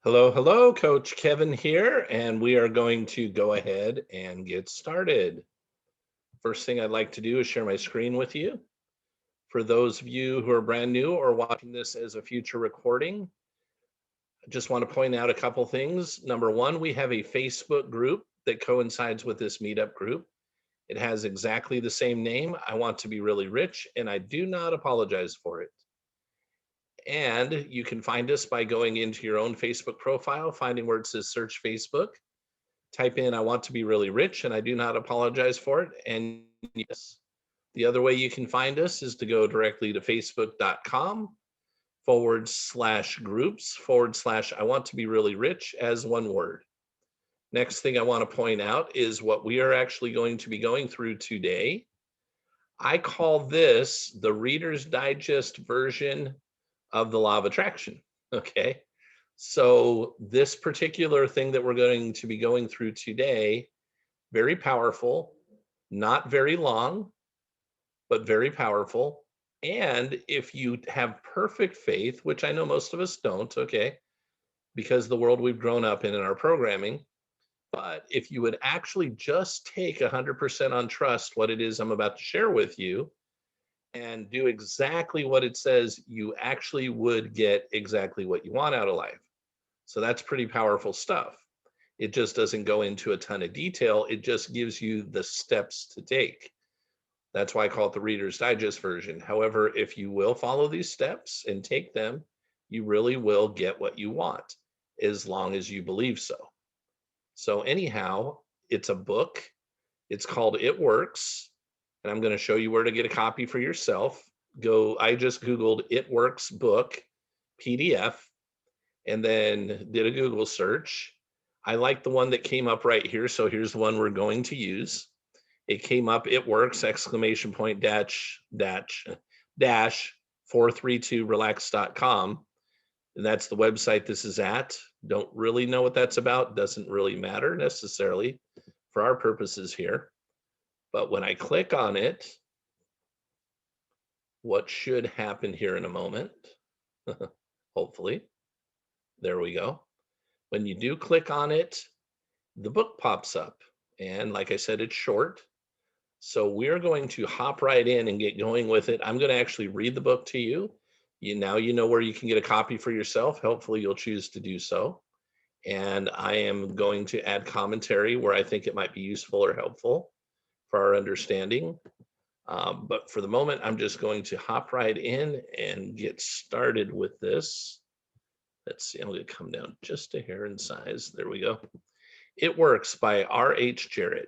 Hello, hello, Coach Kevin here, and we are going to go ahead and get started. First thing I'd like to do is share my screen with you. For those of you who are brand new or watching this as a future recording, I just want to point out a couple things. Number one, we have a Facebook group that coincides with this meetup group. It has exactly the same name. I want to be really rich, and I do not apologize for it. And you can find us by going into your own Facebook profile, finding where it says search Facebook. Type in, I want to be really rich, and I do not apologize for it. And yes, the other way you can find us is to go directly to facebook.com/groups/ I want to be really rich as one word. Next thing I want to point out is what we are actually going to be going through today. I call this the Reader's Digest version of the law of attraction. Okay. So, this particular thing that we're going to be going through today, very powerful, not very long, but very powerful. And if you have perfect faith, which I know most of us don't, okay, because the world we've grown up in our programming, but if you would actually just take 100% on trust what it is I'm about to share with you and do exactly what it says, you actually would get exactly what you want out of life. So that's pretty powerful stuff. It just doesn't go into a ton of detail. It just gives you the steps to take. That's why I call it the Reader's Digest version. However, if you will follow these steps and take them, you really will get what you want as long as you believe so. So, anyhow, it's a book. It's called It Works. And I'm going to show you where to get a copy for yourself. I just Googled It Works book PDF and then did a Google search. I like the one that came up right here. So here's the one we're going to use. It came up, it works, exclamation point, dash 432relax.com. And that's the website this is at. Don't really know what that's about. Doesn't really matter necessarily for our purposes here. But when I click on it, what should happen here in a moment, hopefully, there we go. When you do click on it, the book pops up. And like I said, it's short. So we're going to hop right in and get going with it. I'm going to actually read the book to you. Now you know where you can get a copy for yourself. Hopefully you'll choose to do so. And I am going to add commentary where I think it might be useful or helpful for our understanding. But for the moment, I'm just going to hop right in and get started with this. Let's see, I'm going to come down just a hair in size. There we go. It Works by R.H. Jarrett.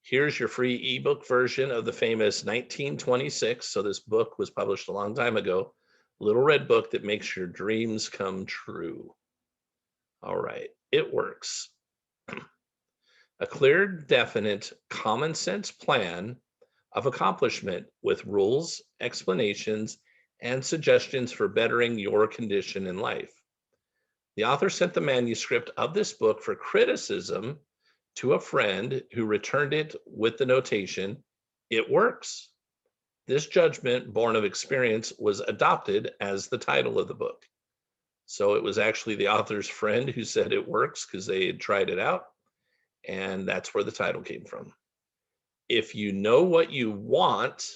Here's your free ebook version of the famous 1926. So this book was published a long time ago. Little red book that makes your dreams come true. All right, it works. A clear, definite, common sense plan of accomplishment with rules, explanations, and suggestions for bettering your condition in life. The author sent the manuscript of this book for criticism to a friend who returned it with the notation, "It works." This judgment, born of experience, was adopted as the title of the book. So it was actually the author's friend who said it works because they had tried it out, and that's where the title came from. If you know what you want,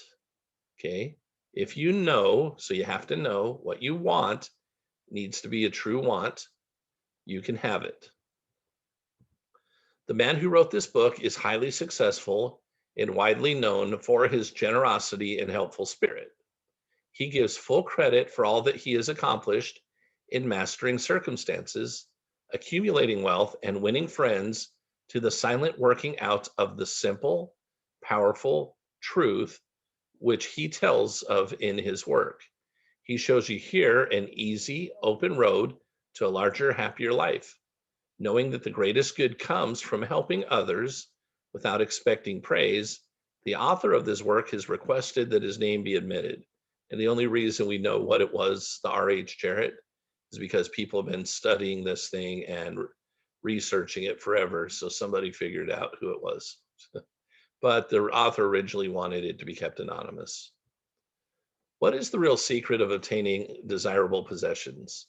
okay, if you know, so you have to know what you want, needs to be a true want, you can have it. The man who wrote this book is highly successful and widely known for his generosity and helpful spirit. He gives full credit for all that he has accomplished in mastering circumstances, accumulating wealth, and winning friends to the silent working out of the simple, powerful truth which he tells of in his work. He shows you here an easy, open road to a larger, happier life, knowing that the greatest good comes from helping others without expecting praise. The author of this work has requested that his name be omitted. And the only reason we know what it was, the R.H. Jarrett, is because people have been studying this thing and researching it forever. So somebody figured out who it was. But the author originally wanted it to be kept anonymous. What is the real secret of obtaining desirable possessions?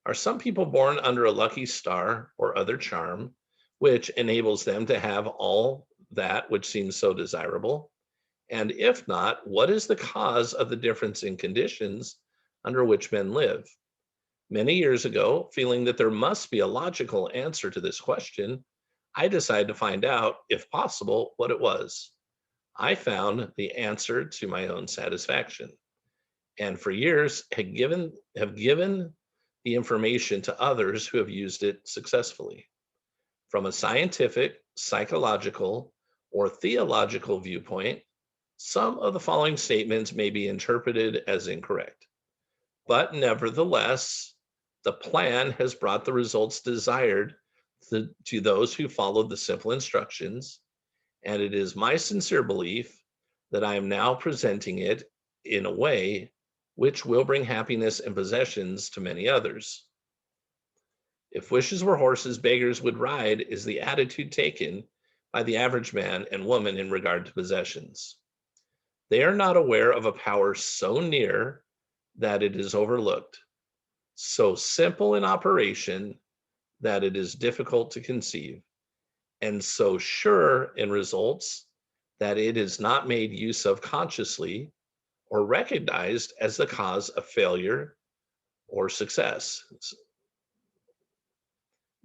Are some people born under a lucky star or other charm, which enables them to have all that which seems so desirable? And if not, what is the cause of the difference in conditions under which men live? Many years ago, feeling that there must be a logical answer to this question, I decided to find out, if possible, what it was. I found the answer to my own satisfaction, and for years have given the information to others who have used it successfully. From a scientific, psychological, or theological viewpoint, some of the following statements may be interpreted as incorrect. But nevertheless, the plan has brought the results desired to those who followed the simple instructions, and it is my sincere belief that I am now presenting it in a way which will bring happiness and possessions to many others. If wishes were horses, beggars would ride, is the attitude taken by the average man and woman in regard to possessions. They are not aware of a power so near that it is overlooked, so simple in operation that it is difficult to conceive, and so sure in results that it is not made use of consciously or recognized as the cause of failure or success.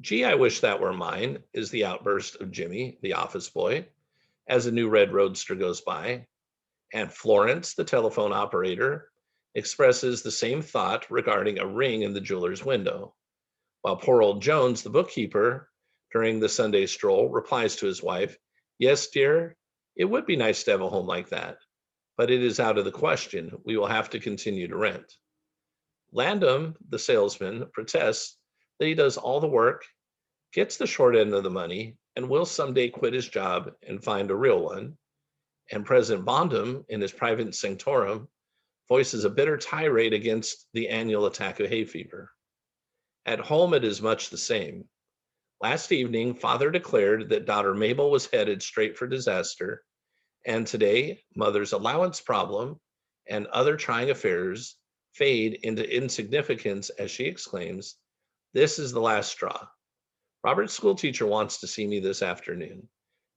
Gee, I wish that were mine, is the outburst of Jimmy, the office boy, as a new red roadster goes by. And Florence, the telephone operator, expresses the same thought regarding a ring in the jeweler's window, while poor old Jones, the bookkeeper, during the Sunday stroll, replies to his wife, "Yes, dear, it would be nice to have a home like that, but it is out of the question. We will have to continue to rent." Landum, the salesman, protests that he does all the work, gets the short end of the money, and will someday quit his job and find a real one. And President Bondum, in his private sanctorum, voices a bitter tirade against the annual attack of hay fever. At home, it is much the same. Last evening, father declared that daughter Mabel was headed straight for disaster, and today, mother's allowance problem and other trying affairs fade into insignificance as she exclaims, "This is the last straw. Robert's schoolteacher wants to see me this afternoon.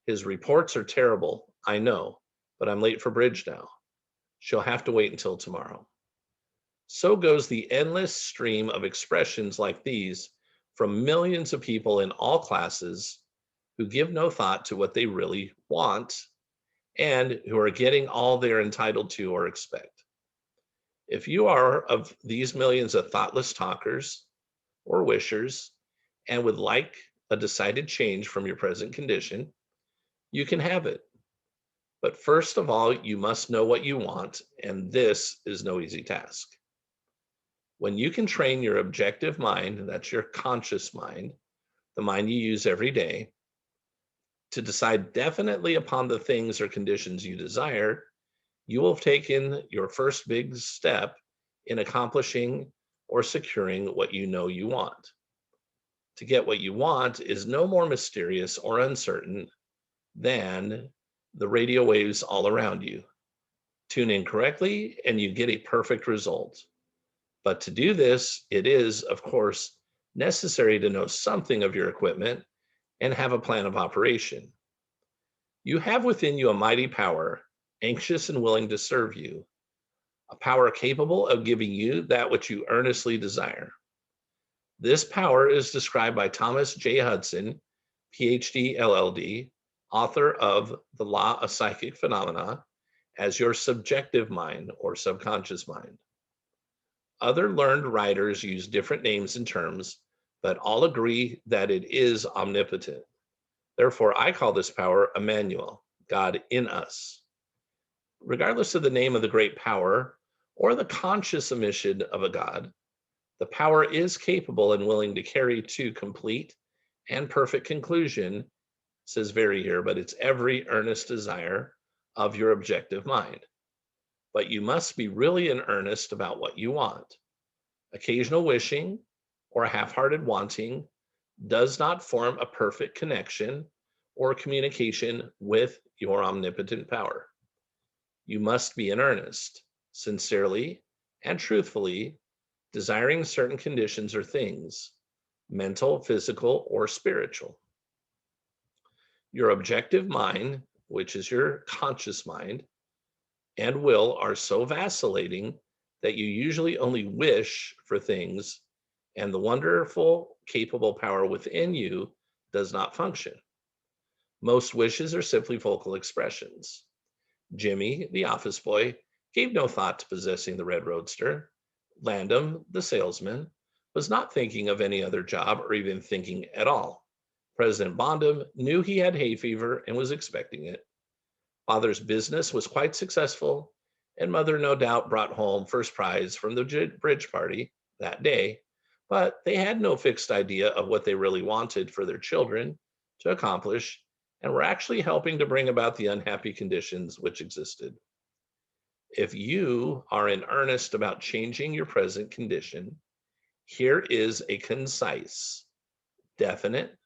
His reports are terrible, I know, but I'm late for bridge now. She'll have to wait until tomorrow." So goes the endless stream of expressions like these from millions of people in all classes who give no thought to what they really want and who are getting all they're entitled to or expect. If you are of these millions of thoughtless talkers or wishers and would like a decided change from your present condition, you can have it. But first of all, you must know what you want, and this is no easy task. When you can train your objective mind, that's your conscious mind, the mind you use every day, to decide definitely upon the things or conditions you desire, you will have taken your first big step in accomplishing or securing what you know you want. To get what you want is no more mysterious or uncertain than the radio waves all around you. Tune in correctly and you get a perfect result. But to do this, it is, of course, necessary to know something of your equipment and have a plan of operation. You have within you a mighty power, anxious and willing to serve you, a power capable of giving you that which you earnestly desire. This power is described by Thomas J. Hudson, PhD, LLD, author of The Law of Psychic Phenomena, as your subjective mind or subconscious mind. Other learned writers use different names and terms, but all agree that it is omnipotent. Therefore, I call this power Emmanuel, God in us. Regardless of the name of the great power or the conscious emission of a God, the power is capable and willing to carry to complete and perfect conclusion, says very here, but it's every earnest desire of your objective mind. But you must be really in earnest about what you want. Occasional wishing or half-hearted wanting does not form a perfect connection or communication with your omnipotent power. You must be in earnest, sincerely, and truthfully, desiring certain conditions or things, mental, physical, or spiritual. Your objective mind, which is your conscious mind, and will are so vacillating that you usually only wish for things, and the wonderful, capable power within you does not function. Most wishes are simply vocal expressions. Jimmy, the office boy, gave no thought to possessing the red roadster. Landon, the salesman, was not thinking of any other job or even thinking at all. President Bondum knew he had hay fever and was expecting it. Father's business was quite successful, and Mother no doubt brought home first prize from the bridge party that day, but they had no fixed idea of what they really wanted for their children to accomplish and were actually helping to bring about the unhappy conditions which existed. If you are in earnest about changing your present condition, here is a concise, definite,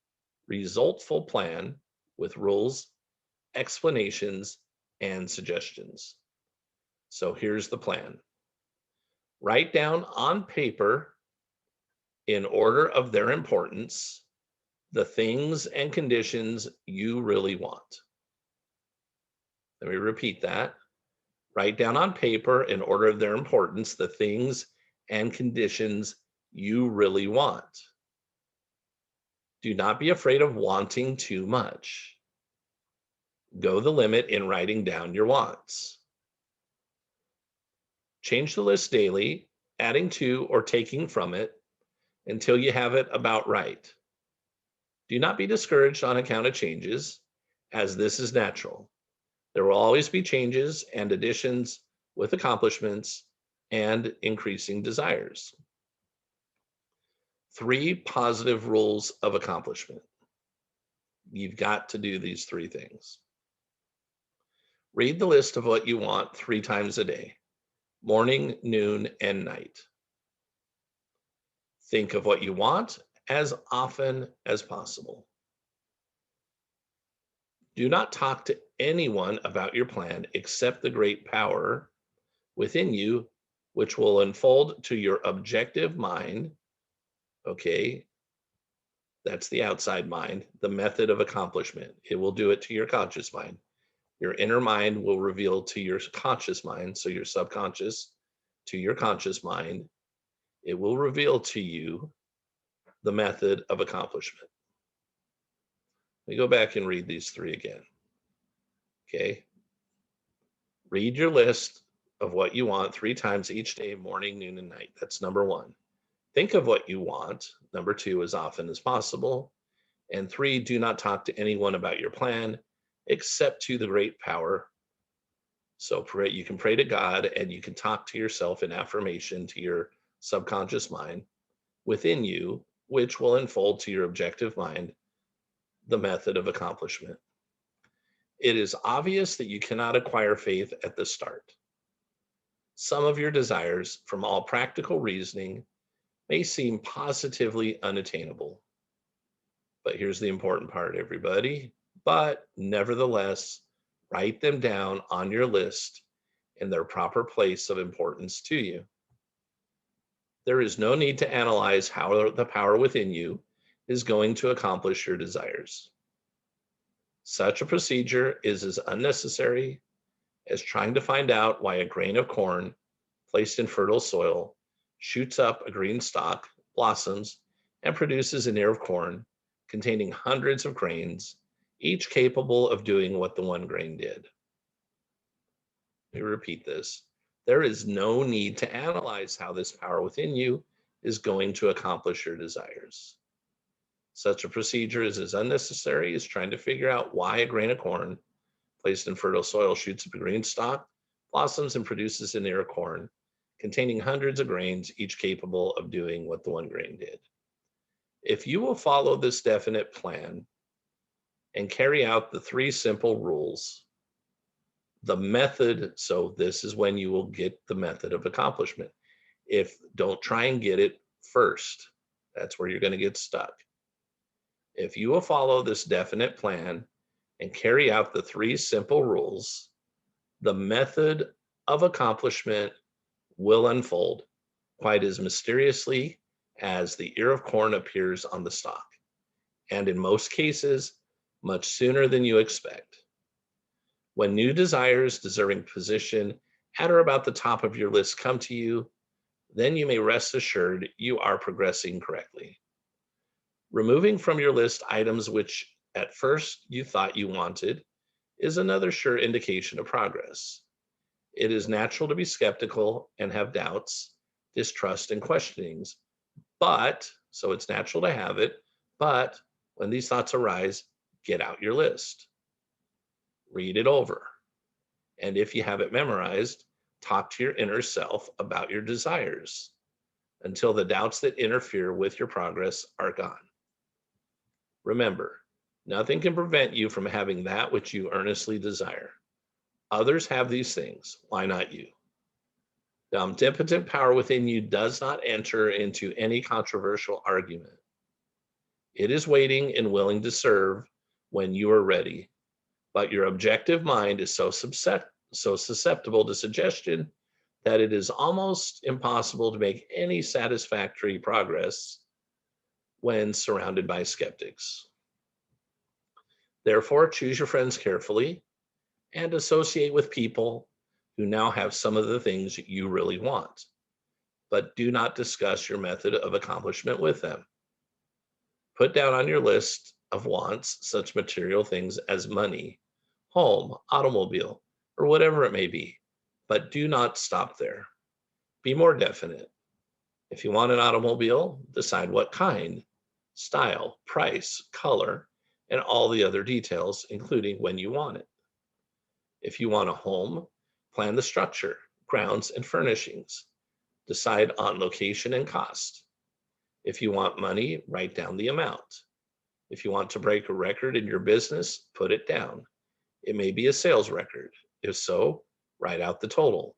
resultful plan with rules, explanations, and suggestions. So here's the plan. Write down on paper, in order of their importance, the things and conditions you really want. Let me repeat that. Write down on paper, in order of their importance, the things and conditions you really want. Do not be afraid of wanting too much. Go the limit in writing down your wants. Change the list daily, adding to or taking from it until you have it about right. Do not be discouraged on account of changes, as this is natural. There will always be changes and additions with accomplishments and increasing desires. 3 positive rules of accomplishment. You've got to do these 3 things. Read the list of what you want 3 times a day, morning, noon, and night. Think of what you want as often as possible. Do not talk to anyone about your plan except the great power within you, which will unfold to your objective mind. Okay, that's the outside mind, the method of accomplishment. It will do it to your conscious mind. Your inner mind will reveal to your conscious mind, so your subconscious to your conscious mind. It will reveal to you the method of accomplishment. Let me go back and read these 3 again. Okay. Read your list of what you want 3 times each day, morning, noon, and night. That's number 1. Think of what you want. Number 2, as often as possible. And 3, do not talk to anyone about your plan except to the great power. So pray, you can pray to God and you can talk to yourself in affirmation to your subconscious mind within you, which will unfold to your objective mind the method of accomplishment. It is obvious that you cannot acquire faith at the start. Some of your desires, from all practical reasoning, may seem positively unattainable. But here's the important part, everybody. But nevertheless, write them down on your list in their proper place of importance to you. There is no need to analyze how the power within you is going to accomplish your desires. Such a procedure is as unnecessary as trying to find out why a grain of corn placed in fertile soil shoots up a green stalk, blossoms, and produces an ear of corn containing hundreds of grains, each capable of doing what the one grain did. Let me repeat this. There is no need to analyze how this power within you is going to accomplish your desires. Such a procedure is as unnecessary as trying to figure out why a grain of corn placed in fertile soil shoots up a green stalk, blossoms, and produces an ear of corn containing hundreds of grains, each capable of doing what the one grain did. If you will follow this definite plan and carry out the 3 simple rules, the method, so this is when you will get the method of accomplishment. Don't try and get it first. That's where you're going to get stuck. If you will follow this definite plan and carry out the 3 simple rules, the method of accomplishment will unfold quite as mysteriously as the ear of corn appears on the stalk, and in most cases, much sooner than you expect. When new desires deserving position at or about the top of your list come to you, then you may rest assured you are progressing correctly. Removing from your list items which at first you thought you wanted is another sure indication of progress. It is natural to be skeptical and have doubts, distrust, and questionings, so it's natural to have it, but when these thoughts arise, get out your list, read it over, and if you have it memorized, talk to your inner self about your desires until the doubts that interfere with your progress are gone. Remember, nothing can prevent you from having that which you earnestly desire. Others have these things. Why not you? The omnipotent power within you does not enter into any controversial argument. It is waiting and willing to serve when you are ready, but your objective mind is so susceptible to suggestion that it is almost impossible to make any satisfactory progress when surrounded by skeptics. Therefore, choose your friends carefully and associate with people who now have some of the things you really want, but do not discuss your method of accomplishment with them. Put down on your list of wants such material things as money, home, automobile, or whatever it may be, but do not stop there. Be more definite. If you want an automobile, decide what kind, style, price, color, and all the other details, including when you want it. If you want a home, plan the structure, grounds, and furnishings. Decide on location and cost. If you want money, write down the amount. If you want to break a record in your business, put it down. It may be a sales record. If so, write out the total,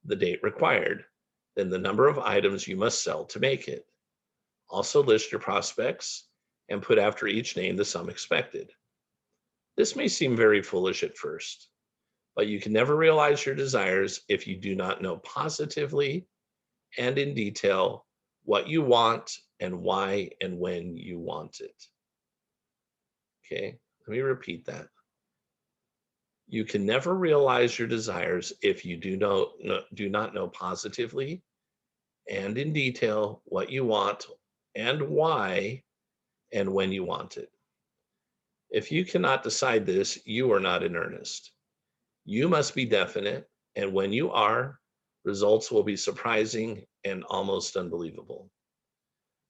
the date required, then the number of items you must sell to make it. Also list your prospects and put after each name the sum expected. This may seem very foolish at first, but you can never realize your desires if you do not know positively and in detail what you want and why and when you want it. Okay, let me repeat that. You can never realize your desires if you do not know positively and in detail what you want and why and when you want it. If you cannot decide this, you are not in earnest. You must be definite, and when you are, results will be surprising and almost unbelievable.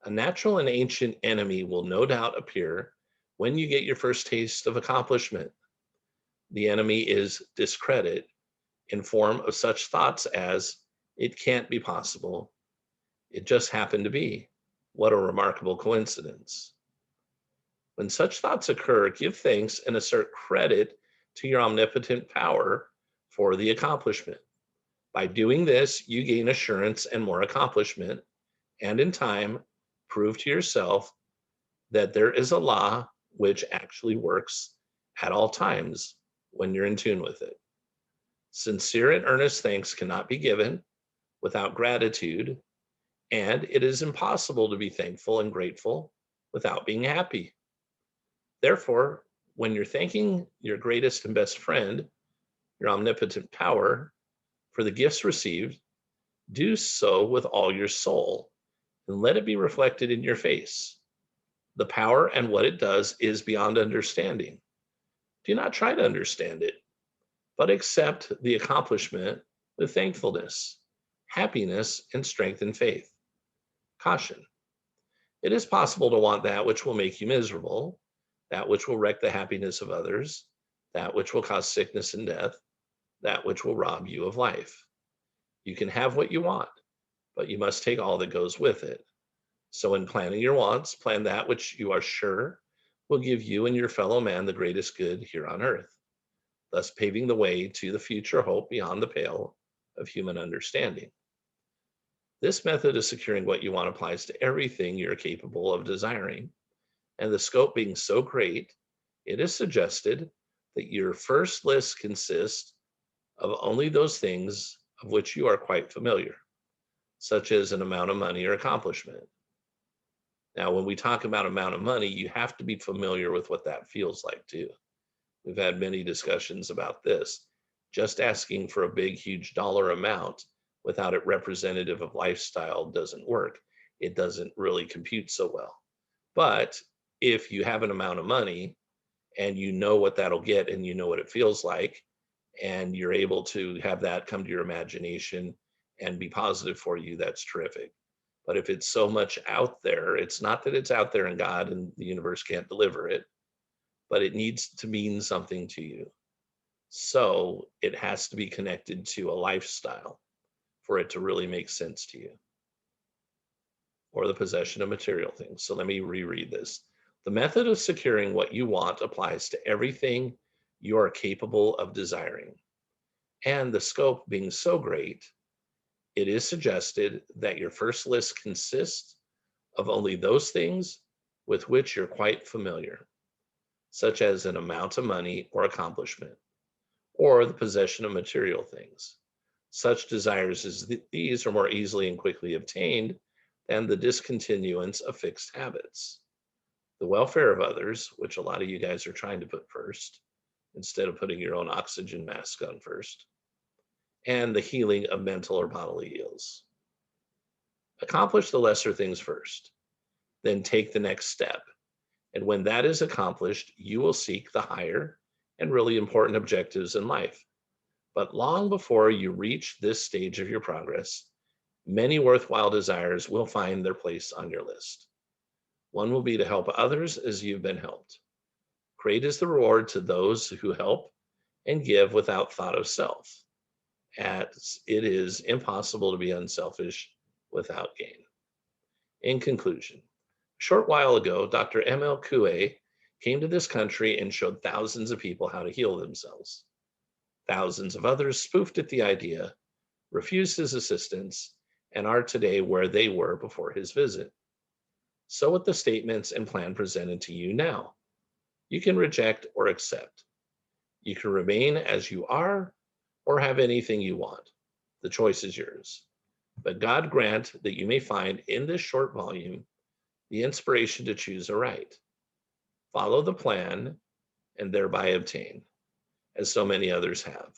A natural and ancient enemy will no doubt appear when you get your first taste of accomplishment. The enemy is discredit in form of such thoughts as, it can't be possible. It just happened to be. What a remarkable coincidence. When such thoughts occur, give thanks and assert credit to your omnipotent power for the accomplishment. By doing this, you gain assurance and more accomplishment, and in time, prove to yourself that there is a law which actually works at all times when you're in tune with it. Sincere and earnest thanks cannot be given without gratitude, and it is impossible to be thankful and grateful without being happy. Therefore, when you're thanking your greatest and best friend, your omnipotent power, for the gifts received, do so with all your soul and let it be reflected in your face. The power and what it does is beyond understanding. Do not try to understand it, but accept the accomplishment with thankfulness, happiness, and strength and faith. Caution. It is possible to want that which will make you miserable, that which will wreck the happiness of others, that which will cause sickness and death, that which will rob you of life. You can have what you want, but you must take all that goes with it. So in planning your wants, plan that which you are sure will give you and your fellow man the greatest good here on earth, thus paving the way to the future hope beyond the pale of human understanding. This method of securing what you want applies to everything you're capable of desiring, and the scope being so great, it is suggested that your first list consist of only those things of which you are quite familiar. such as an amount of money or accomplishment. Now, when we talk about amount of money, you have to be familiar with what that feels like too. We've had many discussions about this. Just asking for a big, huge dollar amount without it representative of lifestyle doesn't work. It doesn't really compute so well. But if you have an amount of money and you know what that'll get and you know what it feels like, and you're able to have that come to your imagination and be positive for you, that's terrific. But if it's so much out there, it's not that it's out there and God and the universe can't deliver it, but it needs to mean something to you. So it has to be connected to a lifestyle for it to really make sense to you, or the possession of material things. So let me reread this. The method of securing what you want applies to everything you are capable of desiring. And the scope being so great, it is suggested that your first list consists of only those things with which you're quite familiar, such as an amount of money or accomplishment, or the possession of material things. Such desires as these are more easily and quickly obtained than the discontinuance of fixed habits. The welfare of others, which a lot of you guys are trying to put first, instead of putting your own oxygen mask on first, and the healing of mental or bodily ills. Accomplish the lesser things first, then take the next step. And when that is accomplished, you will seek the higher and really important objectives in life. But long before you reach this stage of your progress, many worthwhile desires will find their place on your list. One will be to help others as you've been helped. Great is the reward to those who help and give without thought of self, as it is impossible to be unselfish without gain. In conclusion, a short while ago, Dr. M.L. Coué came to this country and showed thousands of people how to heal themselves. Thousands of others spoofed at the idea, refused his assistance, and are today where they were before his visit. So with the statements and plan presented to you now, you can reject or accept. You can remain as you are or have anything you want. The choice is yours. But God grant that you may find in this short volume the inspiration to choose aright. Follow the plan and thereby obtain, as so many others have,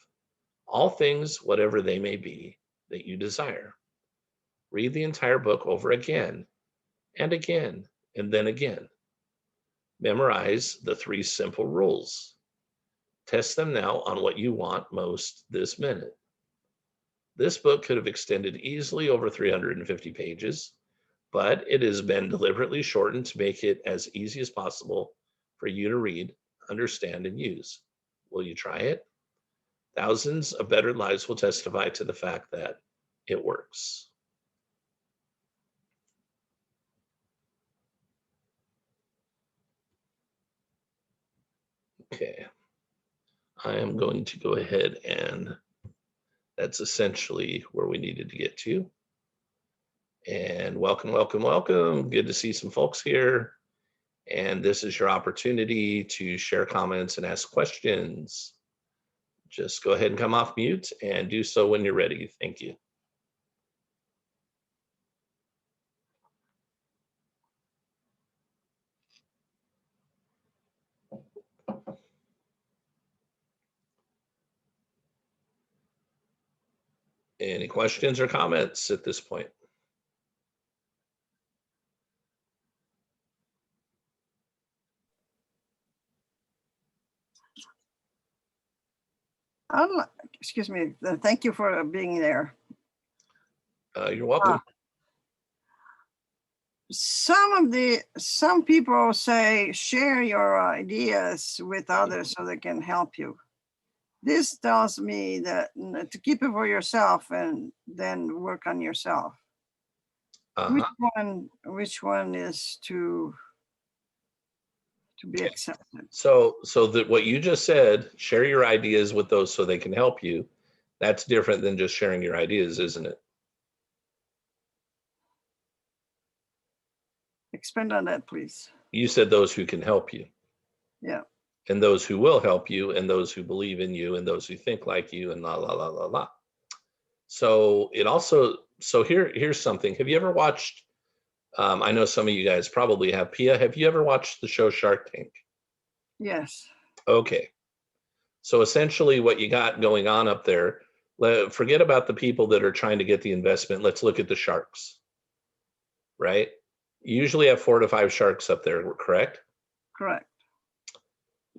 all things, whatever they may be, that you desire. Read the entire book over again and again and then again. Memorize the 3 simple rules. Test them now on what you want most this minute. This book could have extended easily over 350 pages, but it has been deliberately shortened to make it as easy as possible for you to read, understand, and use. Will you try it? Thousands of bettered lives will testify to the fact that it works. Okay, I am going to go ahead, and that's essentially where we needed to get to. And welcome, welcome, welcome. Good to see some folks here. And this is your opportunity to share comments and ask questions. Just go ahead and come off mute and do so when you're ready. Thank you. Any questions or comments at this point? Excuse me. Thank you for being there. You're welcome. Some people say share your ideas with others so they can help you. This tells me that to keep it for yourself and then work on yourself. Which one is to be accepted? So that what you just said, share your ideas with those so they can help you, that's different than just sharing your ideas, isn't it? Expand on that, please. You said those who can help you. Yeah. And those who will help you, and those who believe in you, and those who think like you, and la, la, la, la, la. So it also, so here's something. Have you ever watched, I know some of you guys probably have. Pia, have you ever watched the show Shark Tank? Yes. Okay. So essentially what you got going on up there, forget about the people that are trying to get the investment. Let's look at the sharks, right? You usually have 4 to 5 sharks up there, correct? Correct.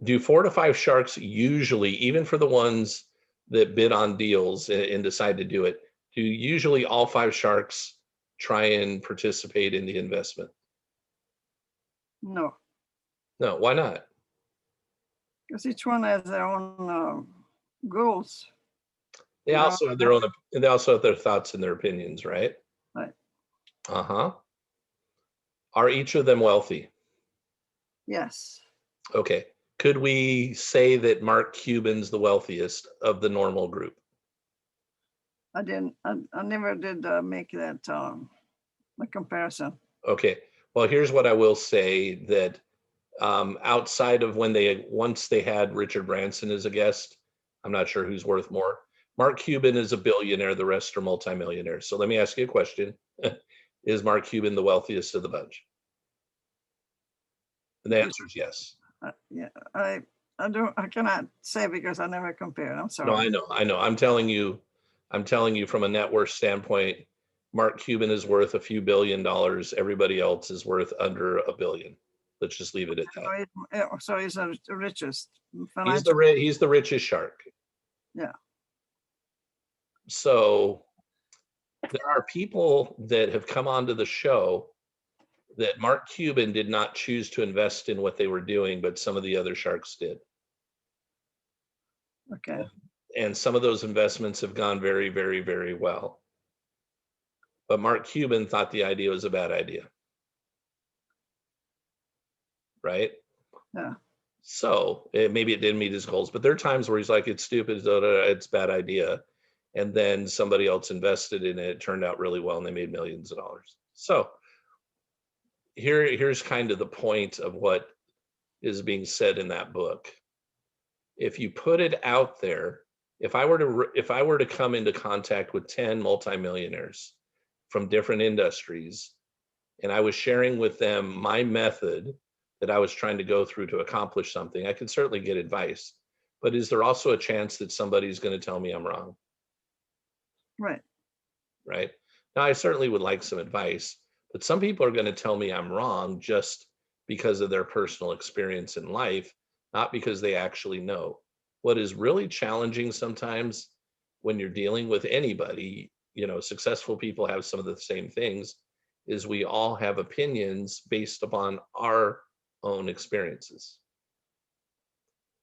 Do 4 to 5 sharks usually, even for the ones that bid on deals and decide to do it, do usually all 5 sharks try and participate in the investment? No, No, why not? because each one has their own goals. They You know, also have their own, they also have their thoughts and their opinions, right? right. Uh-huh. Are each of them wealthy? Yes. Okay. Could we say that Mark Cuban's the wealthiest of the normal group? I didn't. I never did make that a comparison. Okay. Well, here's what I will say, that outside of when once they had Richard Branson as a guest, I'm not sure who's worth more. Mark Cuban is a billionaire, the rest are multimillionaires. So let me ask you a question. Is Mark Cuban the wealthiest of the bunch? And the answer is yes. Yeah, I cannot say because I never compared. I'm No, sorry. I know. I'm telling you from a net worth standpoint, Mark Cuban is worth a few $1 billion. Everybody else is worth under $1 billion. Let's just leave it at that. So he's the richest He's financial. he's the richest shark. Yeah. So there are people that have come onto the show that Mark Cuban did not choose to invest in what they were doing, but some of the other sharks did. Okay. And some of those investments have gone very, very, very well. But Mark Cuban thought the idea was a bad idea. Right? Yeah. So maybe it didn't meet his goals, but there are times where he's like, it's stupid, it's a bad idea. And then somebody else invested in it, turned out really well, and they made millions of dollars. So here's kind of the point of what is being said in that book. If you put it out there, if I were to come into contact with 10 multimillionaires from different industries, and I was sharing with them my method that I was trying to go through to accomplish something, I could certainly get advice. But is there also a chance that somebody's going to tell me I'm wrong? Right. Right? Now, I certainly would like some advice, but some people are going to tell me I'm wrong just because of their personal experience in life, not because they actually know. What is really challenging sometimes when you're dealing with anybody, successful people have some of the same things, is we all have opinions based upon our own experiences.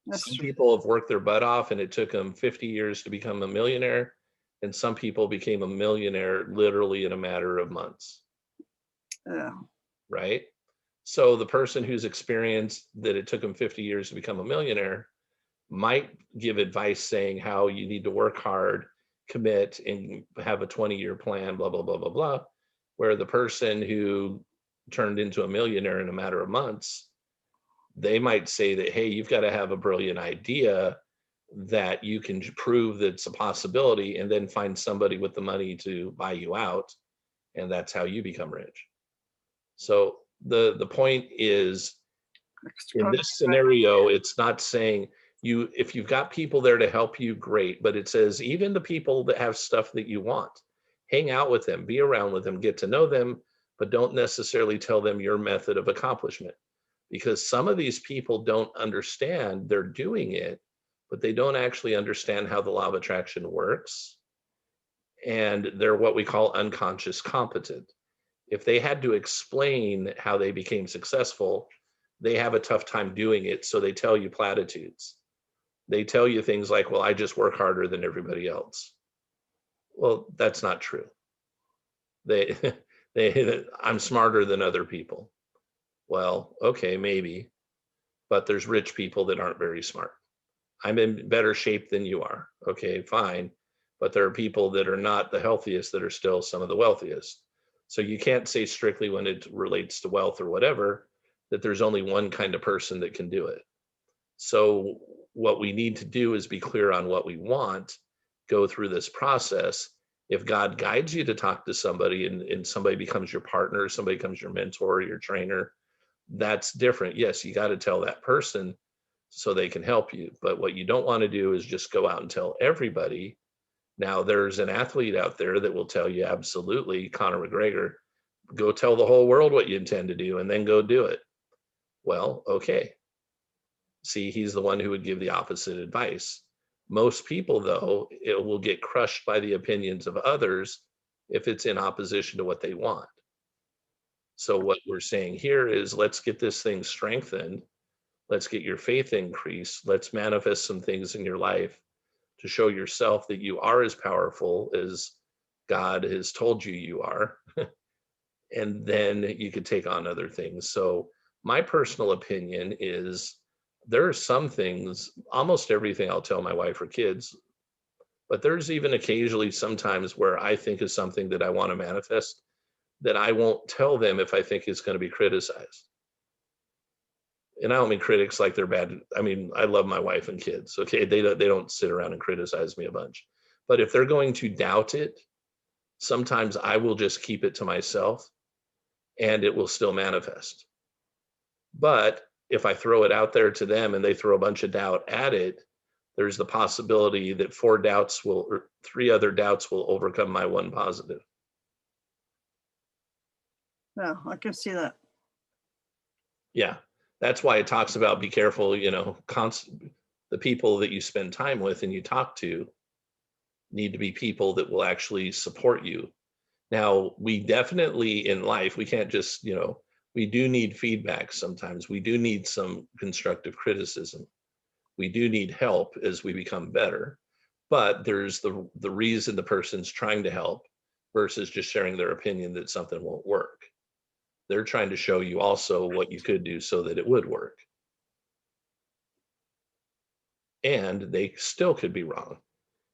That's Some true. people have worked their butt off and it took them 50 years to become a millionaire, and some people became a millionaire literally in a matter of months. Yeah. Right? So the person who's experienced that it took them 50 years to become a millionaire might give advice saying how you need to work hard, commit, and have a 20-year plan, blah, blah, blah, blah, blah. Where the person who turned into a millionaire in a matter of months, they might say that, hey, you've got to have a brilliant idea that you can prove that's a possibility, and then find somebody with the money to buy you out. And that's how you become rich. So the point is, in this scenario, it's not saying if you've got people there to help you, great, but it says even the people that have stuff that you want, hang out with them, be around with them, get to know them, but don't necessarily tell them your method of accomplishment, because some of these people don't understand they're doing it, but they don't actually understand how the law of attraction works, and they're what we call unconscious competent. If they had to explain how they became successful, they have a tough time doing it. So they tell you platitudes. They tell you things like, well, I just work harder than everybody else. Well, that's not true. They, I'm smarter than other people. Well, okay, maybe, but there's rich people that aren't very smart. I'm in better shape than you are. Okay, fine. But there are people that are not the healthiest that are still some of the wealthiest. So you can't say strictly when it relates to wealth or whatever, that there's only one kind of person that can do it. So what we need to do is be clear on what we want, go through this process, If God guides you to talk to somebody and somebody becomes your partner, somebody becomes your mentor, your trainer, that's different. Yes, you got to tell that person so they can help you. But what you don't want to do is just go out and tell everybody. Now, there's an athlete out there that will tell you absolutely, Conor McGregor, go tell the whole world what you intend to do and then go do it. Well, okay. See, he's the one who would give the opposite advice. Most people, though, it will get crushed by the opinions of others if it's in opposition to what they want. So, what we're saying here is let's get this thing strengthened. Let's get your faith increased. Let's manifest some things in your life to show yourself that you are as powerful as God has told you you are. And then you could take on other things. So, my personal opinion is there are some things, almost everything I'll tell my wife or kids, but there's even occasionally sometimes where I think is something that I want to manifest that I won't tell them if I think it's going to be criticized. And I don't mean critics like they're bad. I mean, I love my wife and kids. Okay. They don't sit around and criticize me a bunch. But if they're going to doubt it, sometimes I will just keep it to myself and it will still manifest. But if I throw it out there to them and they throw a bunch of doubt at it, there's the possibility that three other doubts will overcome my one positive. Yeah, I can see that. Yeah. That's why it talks about be careful, the people that you spend time with and you talk to need to be people that will actually support you. Now, we definitely in life, we can't just, we do need feedback sometimes. We do need some constructive criticism. We do need help as we become better. But there's the reason the person's trying to help versus just sharing their opinion that something won't work. They're trying to show you also what you could do so that it would work. And they still could be wrong.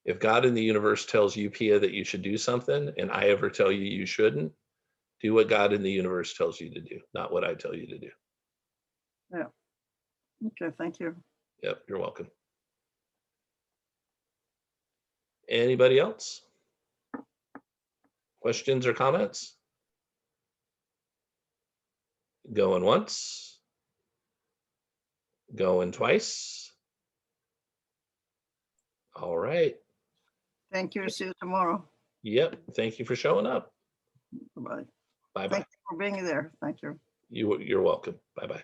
If God in the universe tells you, Pia, that you should do something, and I ever tell you you shouldn't, do what God in the universe tells you to do, not what I tell you to do. Yeah. Okay, thank you. Yep, you're welcome. Anybody else? Questions or comments? Going once. Going twice. All right. Thank you. See you tomorrow. Yep. Thank you for showing up. Bye-bye. Bye-bye. Thank you for being there. Thank you. You're welcome. Bye-bye.